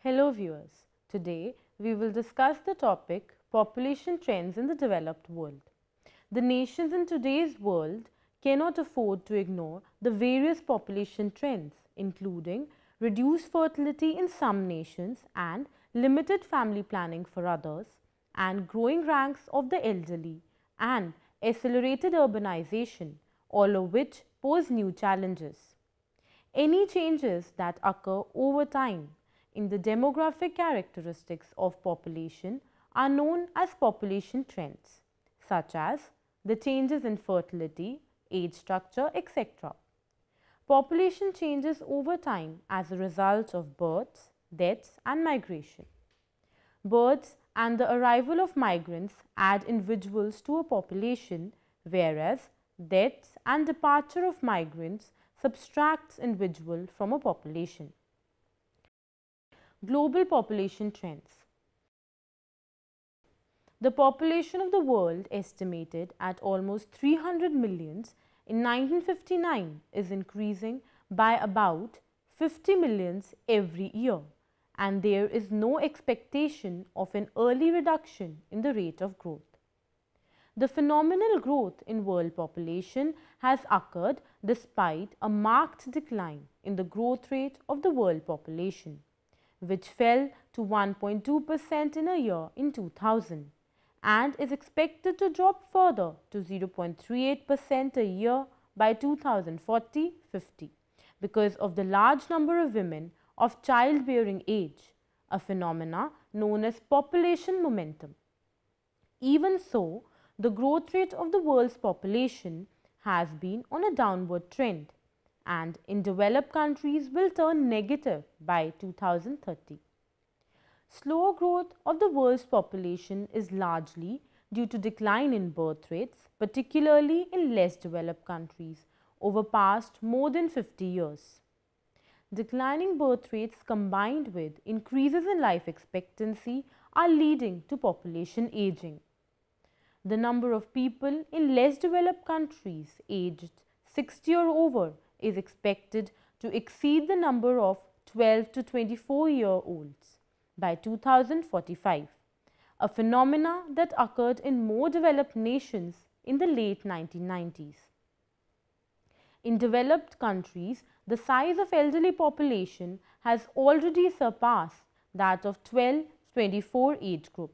Hello viewers, today we will discuss the topic population trends in the developed world. The nations in today's world cannot afford to ignore the various population trends, including reduced fertility in some nations and limited family planning for others, and growing ranks of the elderly and accelerated urbanization, all of which pose new challenges. Any changes that occur over time in the demographic characteristics of population are known as population trends, such as the changes in fertility, age structure, etc. Population changes over time as a result of births, deaths and migration. Births and the arrival of migrants add individuals to a population, whereas deaths and departure of migrants subtracts individual from a population. Global population trends. The population of the world, estimated at almost 300 millions in 1959, is increasing by about 50 millions every year, and there is no expectation of an early reduction in the rate of growth. The phenomenal growth in world population has occurred despite a marked decline in the growth rate of the world population, which fell to 1.2% in a year in 2000 and is expected to drop further to 0.38% a year by 2040-50 because of the large number of women of childbearing age, a phenomena known as population momentum. Even so, the growth rate of the world's population has been on a downward trend, and in developed countries will turn negative by 2030. Slower growth of the world's population is largely due to decline in birth rates, particularly in less developed countries, over past more than 50 years. Declining birth rates combined with increases in life expectancy are leading to population aging. The number of people in less developed countries aged 60 or over is expected to exceed the number of 12 to 24-year-olds by 2045, a phenomena that occurred in more developed nations in the late 1990s. In developed countries, the size of elderly population has already surpassed that of 12-24 age group.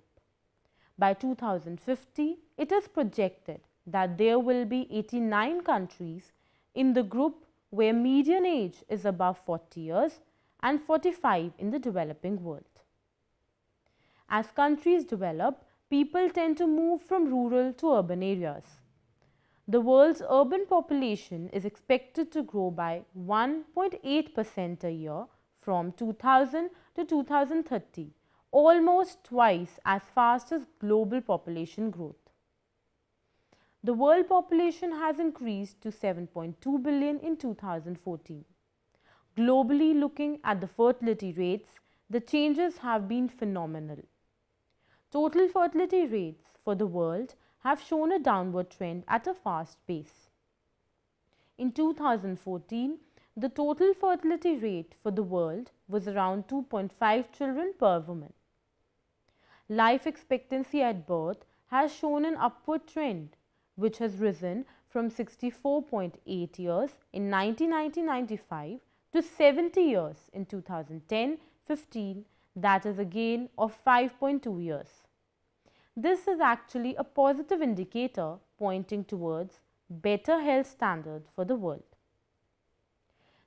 By 2050, it is projected that there will be 89 countries in the group where median age is above 40 years and 45 in the developing world. As countries develop, people tend to move from rural to urban areas. The world's urban population is expected to grow by 1.8% a year from 2000 to 2030, almost twice as fast as global population growth. The world population has increased to 7.2 billion in 2014. Globally, looking at the fertility rates, the changes have been phenomenal. Total fertility rates for the world have shown a downward trend at a fast pace. In 2014, the total fertility rate for the world was around 2.5 children per woman. Life expectancy at birth has shown an upward trend, which has risen from 64.8 years in 1990-95 to 70 years in 2010-15, that is a gain of 5.2 years. This is actually a positive indicator pointing towards better health standard for the world.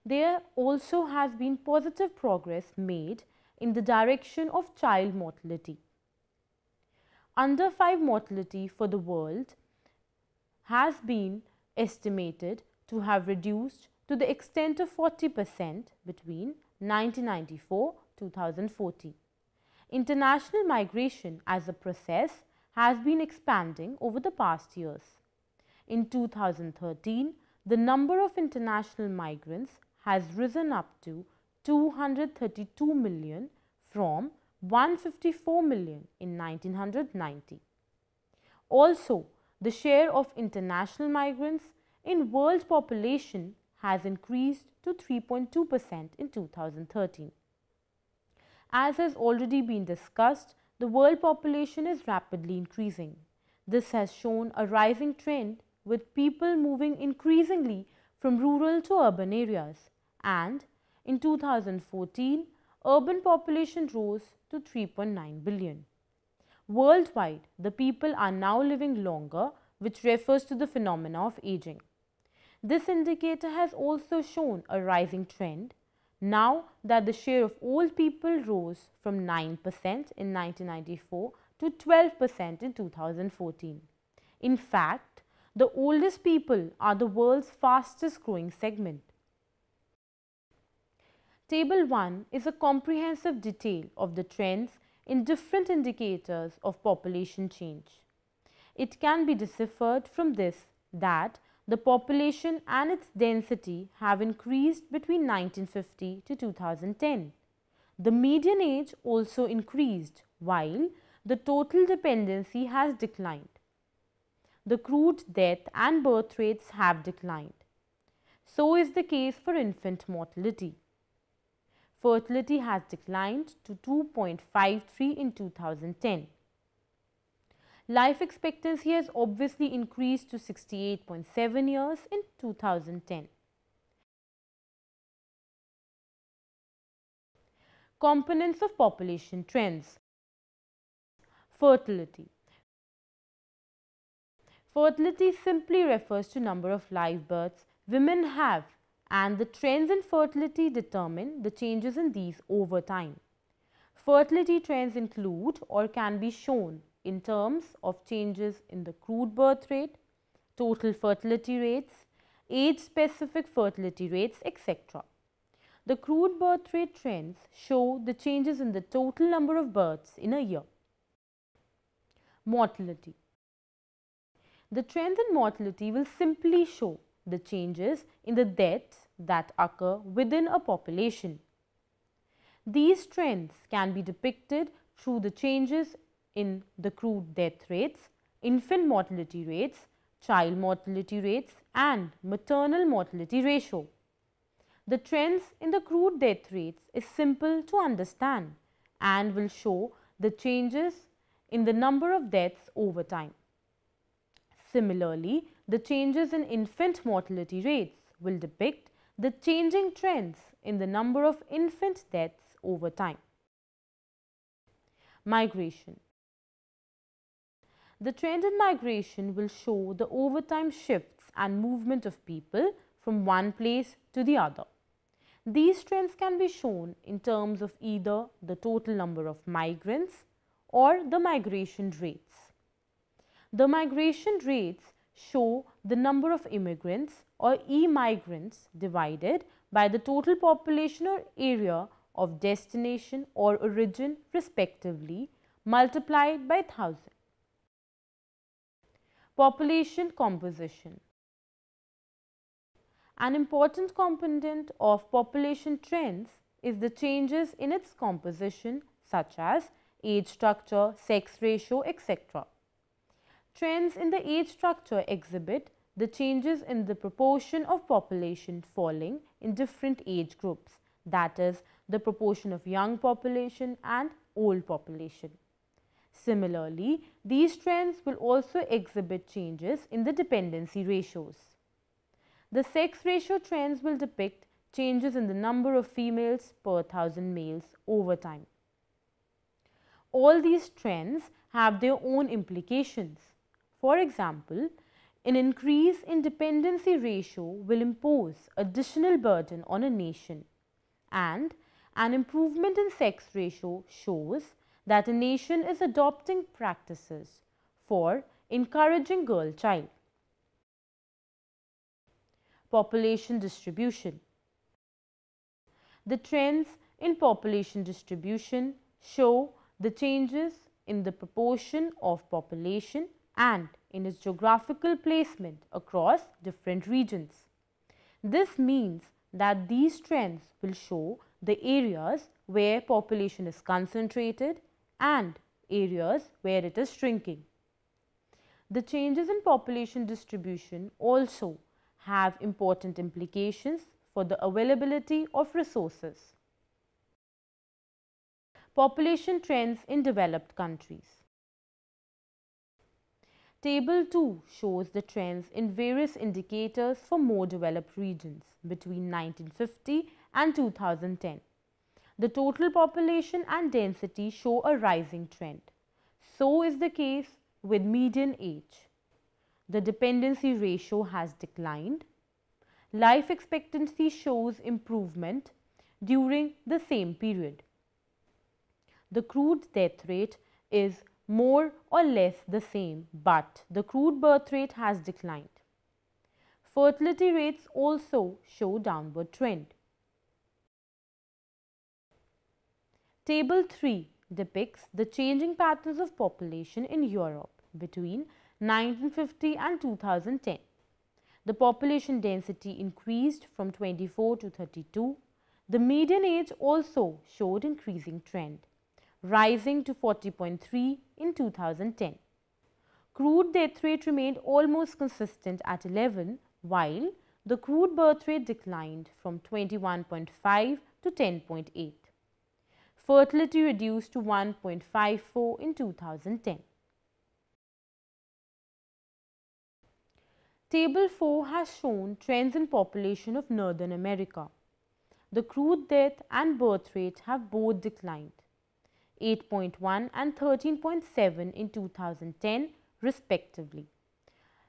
There also has been positive progress made in the direction of child mortality. Under 5 mortality for the world has been estimated to have reduced to the extent of 40% between 1994-2014. International migration as a process has been expanding over the past years. In 2013, the number of international migrants has risen up to 232 million from 154 million in 1990. Also, the share of international migrants in world population has increased to 3.2% in 2013. As has already been discussed, the world population is rapidly increasing. This has shown a rising trend with people moving increasingly from rural to urban areas, and in 2014, urban population rose to 3.9 billion. Worldwide, the people are now living longer, which refers to the phenomena of aging. This indicator has also shown a rising trend now that the share of old people rose from 9% in 1994 to 12% in 2014. In fact, the oldest people are the world's fastest growing segment. Table 1 is a comprehensive detail of the trends in different indicators of population change. It can be deciphered from this that the population and its density have increased between 1950 to 2010. The median age also increased while the total dependency has declined. The crude death and birth rates have declined. So is the case for infant mortality. Fertility has declined to 2.53 in 2010. Life expectancy has obviously increased to 68.7 years in 2010. Components of population trends. Fertility. Fertility simply refers to number of live births women have, and the trends in fertility determine the changes in these over time. Fertility trends include or can be shown in terms of changes in the crude birth rate, total fertility rates, age-specific fertility rates, etc. The crude birth rate trends show the changes in the total number of births in a year. Mortality. The trends in mortality will simply show the changes in the deaths that occur within a population. These trends can be depicted through the changes in the crude death rates, infant mortality rates, child mortality rates, and maternal mortality ratio. The trends in the crude death rates is simple to understand and will show the changes in the number of deaths over time. Similarly, the changes in infant mortality rates will depict the changing trends in the number of infant deaths over time. Migration. The trend in migration will show the overtime shifts and movement of people from one place to the other. These trends can be shown in terms of either the total number of migrants or the migration rates. The migration rates show the number of immigrants or e-migrants divided by the total population or area of destination or origin respectively multiplied by 1000. Population composition. An important component of population trends is the changes in its composition such as age structure, sex ratio, etc. Trends in the age structure exhibit the changes in the proportion of population falling in different age groups, that is, the proportion of young population and old population. Similarly, these trends will also exhibit changes in the dependency ratios. The sex ratio trends will depict changes in the number of females per 1000 males over time. All these trends have their own implications. For example, an increase in dependency ratio will impose additional burden on a nation, and an improvement in sex ratio shows that a nation is adopting practices for encouraging girl child. Population distribution. The trends in population distribution show the changes in the proportion of population and in its geographical placement across different regions. This means that these trends will show the areas where population is concentrated and areas where it is shrinking. The changes in population distribution also have important implications for the availability of resources. Population trends in developed countries. Table 2 shows the trends in various indicators for more developed regions between 1950 and 2010. The total population and density show a rising trend. So is the case with median age. The dependency ratio has declined. Life expectancy shows improvement during the same period. The crude death rate is more or less the same, but the crude birth rate has declined. Fertility rates also show downward trend. Table 3 depicts the changing patterns of population in Europe between 1950 and 2010. The population density increased from 24 to 32. The median age also showed increasing trend, rising to 40.3 in 2010. Crude death rate remained almost consistent at 11, while the crude birth rate declined from 21.5 to 10.8. Fertility reduced to 1.54 in 2010. Table 4 has shown trends in population of Northern America. The crude death and birth rate have both declined, 8.1 and 13.7 in 2010 respectively.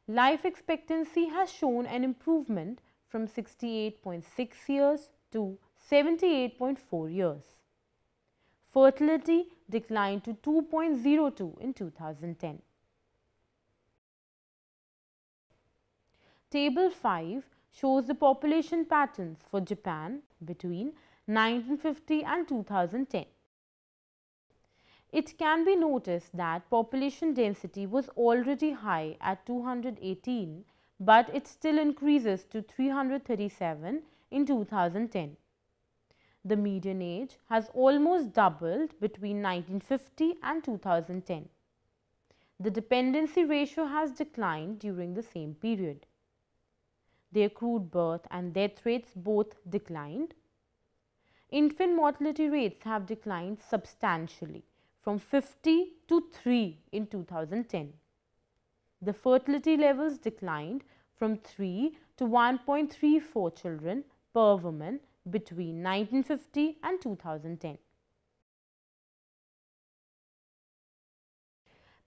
Life expectancy has shown an improvement from 68.6 years to 78.4 years. Fertility declined to 2.02 in 2010. Table 5 shows the population patterns for Japan between 1950 and 2010. It can be noticed that population density was already high at 218, but it still increases to 337 in 2010. The median age has almost doubled between 1950 and 2010. The dependency ratio has declined during the same period. Their crude birth and death rates both declined. Infant mortality rates have declined substantially from 50 to 3 in 2010. The fertility levels declined from 3 to 1.34 children per woman between 1950 and 2010.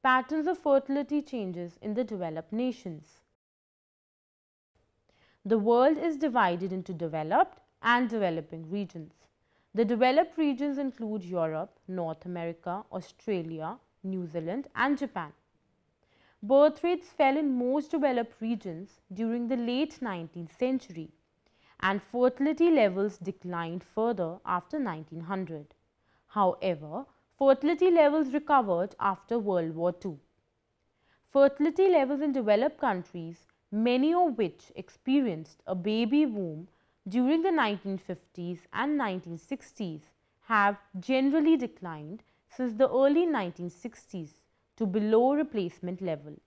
Patterns of fertility changes in the developed nations. The world is divided into developed and developing regions. The developed regions include Europe, North America, Australia, New Zealand and Japan. Birth rates fell in most developed regions during the late 19th century, and fertility levels declined further after 1900. However, fertility levels recovered after World War II. Fertility levels in developed countries, many of which experienced a baby boom during the 1950s and 1960s, have generally declined since the early 1960s to below replacement level.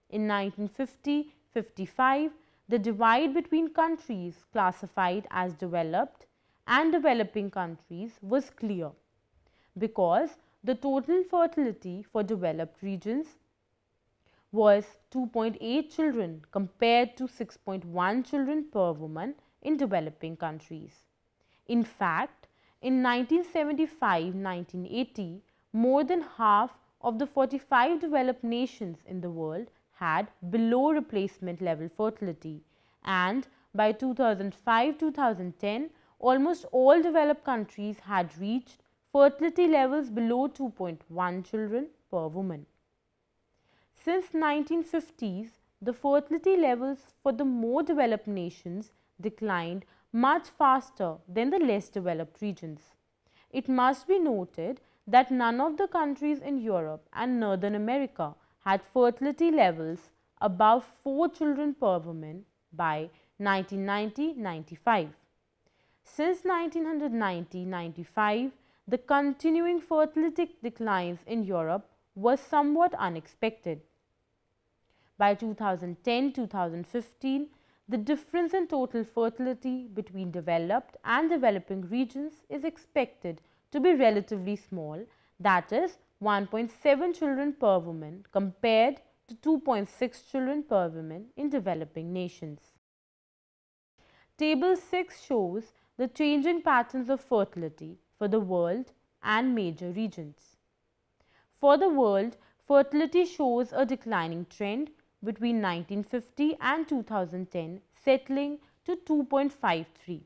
In 1950-55, the divide between countries classified as developed and developing countries was clear, because the total fertility for developed regions was 2.8 children compared to 6.1 children per woman in developing countries. In fact, in 1975-1980, more than half of the 45 developed nations in the world had below replacement level fertility, and by 2005-2010, almost all developed countries had reached fertility levels below 2.1 children per woman. Since 1950s, the fertility levels for the more developed nations declined much faster than the less developed regions. It must be noted that none of the countries in Europe and Northern America had fertility levels above 4 children per woman by 1990-95. Since 1990-95, the continuing fertility declines in Europe was somewhat unexpected. by 2010-2015, the difference in total fertility between developed and developing regions is expected to be relatively small, that is 1.7 children per woman compared to 2.6 children per woman in developing nations. Table 6 shows the changing patterns of fertility for the world and major regions. For the world, fertility shows a declining trend between 1950 and 2010, settling to 2.53.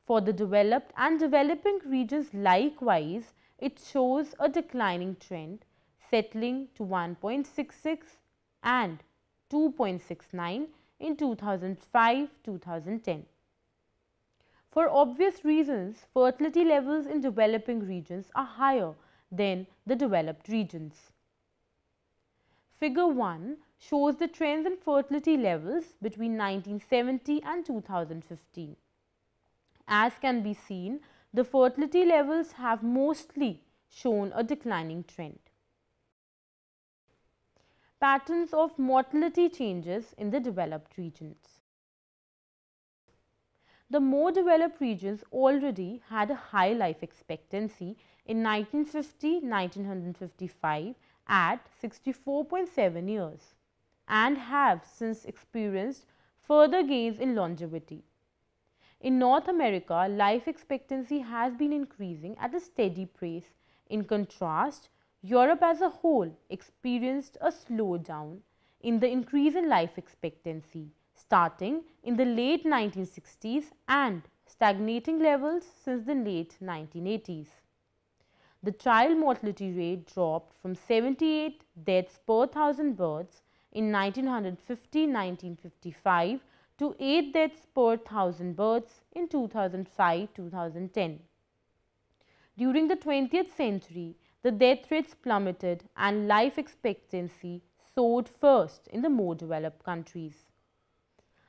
For the developed and developing regions likewise, it shows a declining trend, settling to 1.66 and 2.69 in 2005-2010. For obvious reasons, fertility levels in developing regions are higher than the developed regions. Figure 1 shows the trends in fertility levels between 1970 and 2015. As can be seen, the fertility levels have mostly shown a declining trend. Patterns of mortality changes in the developed regions. The more developed regions already had a high life expectancy in 1950-1955 at 64.7 years and have since experienced further gains in longevity. In North America, life expectancy has been increasing at a steady pace. In contrast, Europe as a whole experienced a slowdown in the increase in life expectancy, starting in the late 1960s and stagnating levels since the late 1980s. The child mortality rate dropped from 78 deaths per 1,000 births in 1950-1955 to 8 deaths per 1,000 births in 2005-2010. During the 20th century, the death rates plummeted and life expectancy soared first in the more developed countries.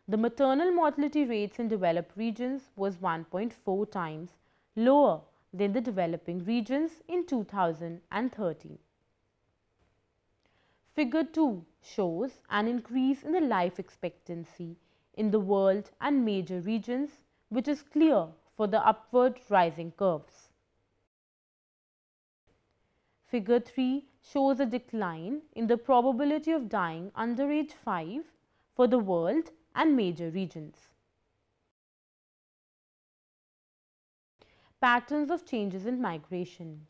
The maternal mortality rates in developed regions was 1.4 times lower than the developing regions in 2013. Figure 2 shows an increase in the life expectancy in the world and major regions, which is clear for the upward rising curves. Figure 3 shows a decline in the probability of dying under age 5 for the world and major regions. Patterns of changes in migration.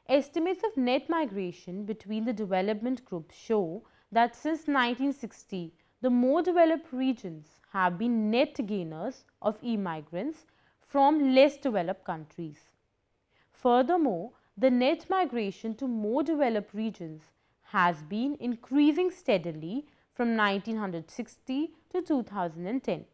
Estimates of net migration between the development groups show that since 1960, the more developed regions have been net gainers of immigrants from less developed countries. Furthermore, the net migration to more developed regions has been increasing steadily from 1960 to 2010.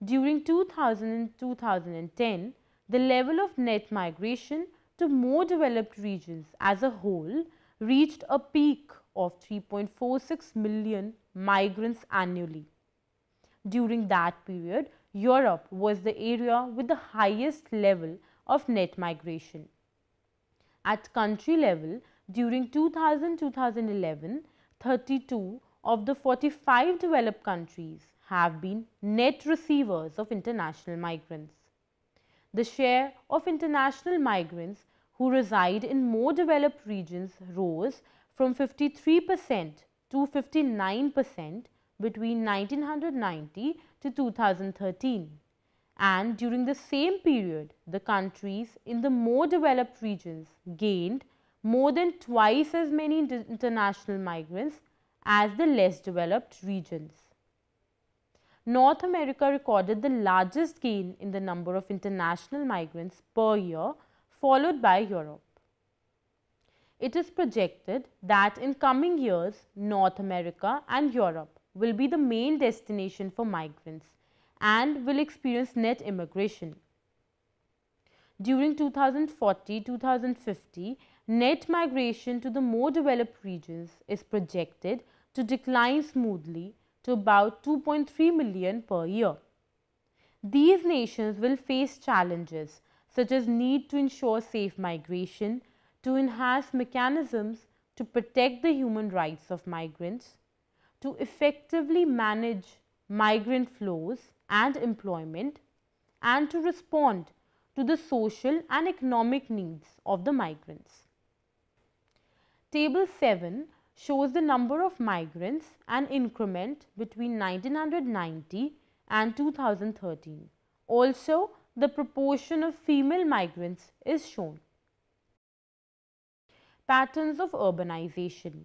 During 2000 and 2010, the level of net migration to more developed regions as a whole reached a peak of 3.46 million migrants annually. During that period, Europe was the area with the highest level of net migration. At country level, during 2000-2011, 32 of the 45 developed countries have been net receivers of international migrants. The share of international migrants who reside in more developed regions rose from 53% to 59% between 1990 to 2013. And during the same period, the countries in the more developed regions gained more than twice as many international migrants as the less developed regions. North America recorded the largest gain in the number of international migrants per year, followed by Europe. It is projected that in coming years, North America and Europe will be the main destination for migrants and will experience net immigration. During 2040-2050, net migration to the more developed regions is projected to decline smoothly to about 2.3 million per year. These nations will face challenges such as need to ensure safe migration, to enhance mechanisms to protect the human rights of migrants, to effectively manage migrant flows and employment, and to respond to the social and economic needs of the migrants. Table 7 shows the number of migrants and increment between 1990 and 2013. Also, the proportion of female migrants is shown. Patterns of urbanization.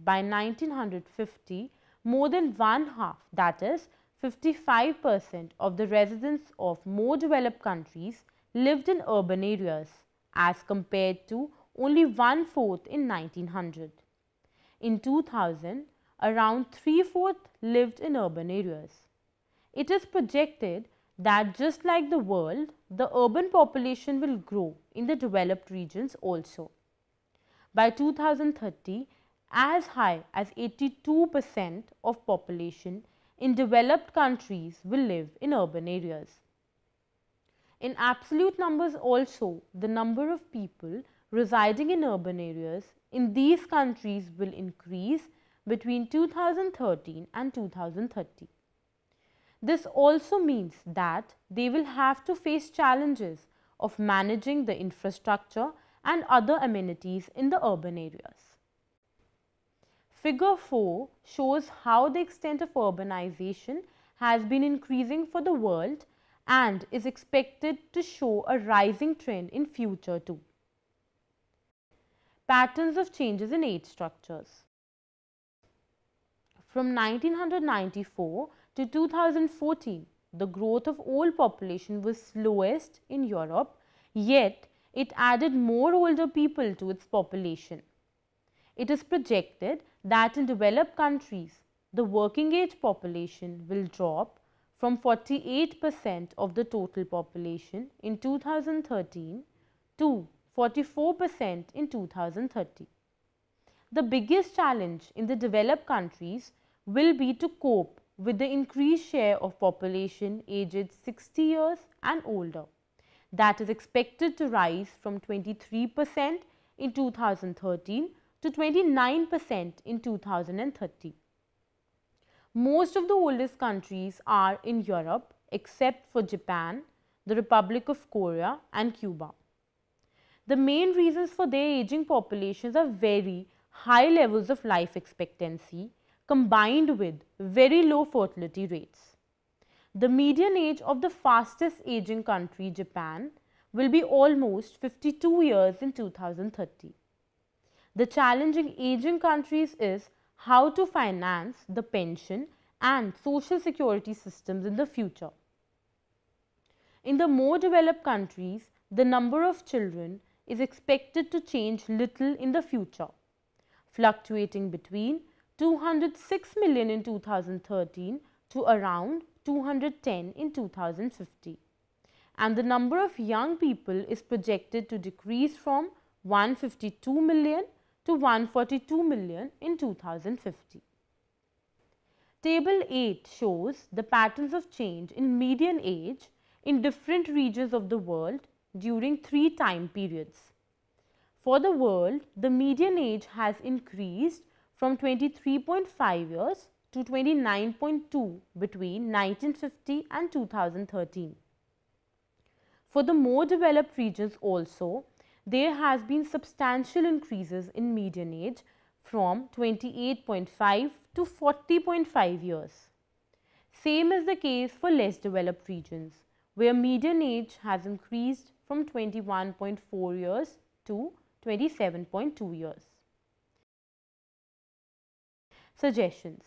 By 1950, more than one half, that is 55% of the residents of more developed countries lived in urban areas as compared to only 1/4 in 1900. In 2000, around 3/4 lived in urban areas. It is projected that just like the world, the urban population will grow in the developed regions also. By 2030, as high as 82% of population in developed countries will live in urban areas. In absolute numbers also, the number of people residing in urban areas in these countries will increase between 2013 and 2030. This also means that they will have to face challenges of managing the infrastructure and other amenities in the urban areas. Figure 4 shows how the extent of urbanization has been increasing for the world and is expected to show a rising trend in future too. Patterns of changes in age structures. From 1994 to 2014, the growth of old population was slowest in Europe, yet it added more older people to its population. It is projected that in developed countries, the working age population will drop from 48% of the total population in 2013 to 44% in 2030. The biggest challenge in the developed countries will be to cope with the increased share of population aged 60 years and older, that is expected to rise from 23% in 2013 to 29% in 2030. Most of the oldest countries are in Europe except for Japan, the Republic of Korea and Cuba. The main reasons for their aging populations are very high levels of life expectancy combined with very low fertility rates. The median age of the fastest aging country, Japan, will be almost 52 years in 2030. The challenge in aging countries is how to finance the pension and social security systems in the future. In the more developed countries, the number of children is expected to change little in the future, fluctuating between 206 million in 2013 to around 210 in 2050. And the number of young people is projected to decrease from 152 million to 142 million in 2050. Table 8 shows the patterns of change in median age in different regions of the world during 3 time periods. For the world, the median age has increased from 23.5 years to 29.2 between 1950 and 2013. For the more developed regions also, there has been substantial increases in median age from 28.5 to 40.5 years. Same is the case for less developed regions, where median age has increased from 21.4 years to 27.2 years. Suggestions.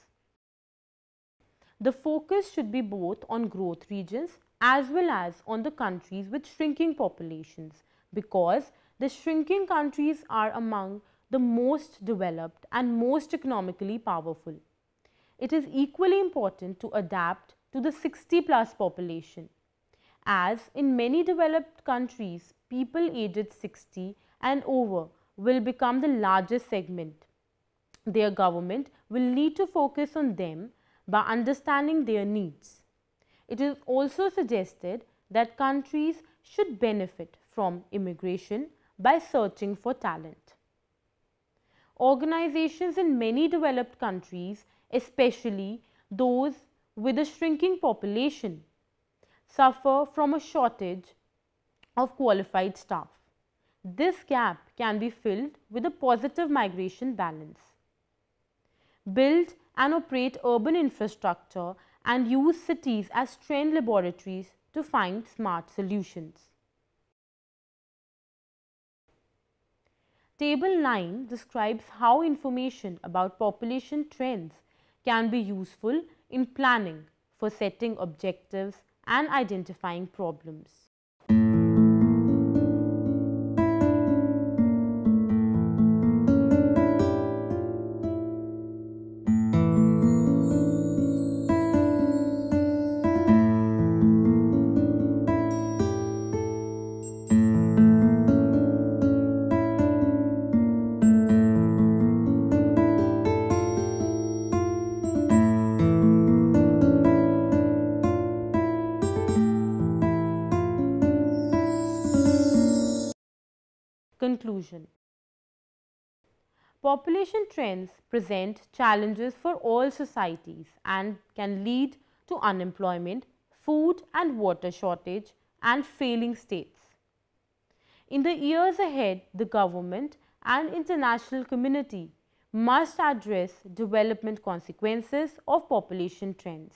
The focus should be both on growth regions as well as on the countries with shrinking populations, because the shrinking countries are among the most developed and most economically powerful. It is equally important to adapt to the 60+ population, as in many developed countries, people aged 60 and over will become the largest segment. Their government will need to focus on them by understanding their needs. It is also suggested that countries should benefit from immigration by searching for talent. organizations in many developed countries, especially those with a shrinking population, suffer from a shortage of qualified staff. This gap can be filled with a positive migration balance. Build and operate urban infrastructure and use cities as trend laboratories to find smart solutions. Table 9 describes how information about population trends can be useful in planning for setting objectives and identifying problems. Conclusion. Population trends present challenges for all societies and can lead to unemployment, food and water shortage, and failing states. In the years ahead, the government and international community must address development consequences of population trends.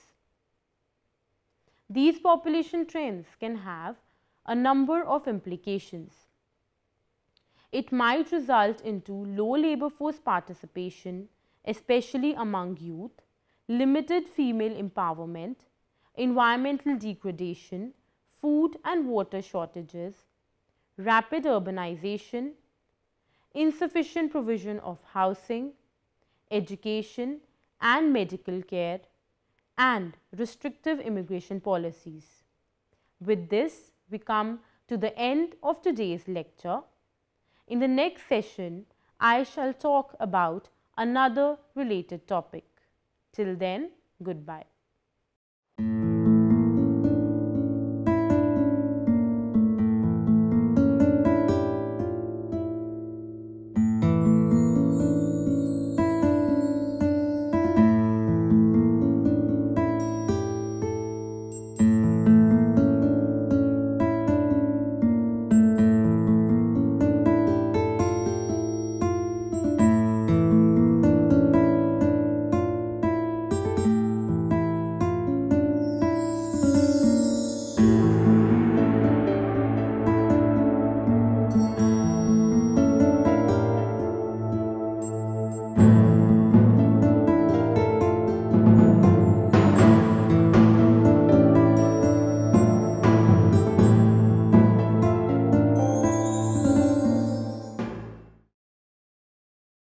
These population trends can have a number of implications. It might result into low labour force participation, especially among youth, limited female empowerment, environmental degradation, food and water shortages, rapid urbanization, insufficient provision of housing, education and medical care, and restrictive immigration policies. With this, we come to the end of today's lecture. In the next session, I shall talk about another related topic. Till then, goodbye.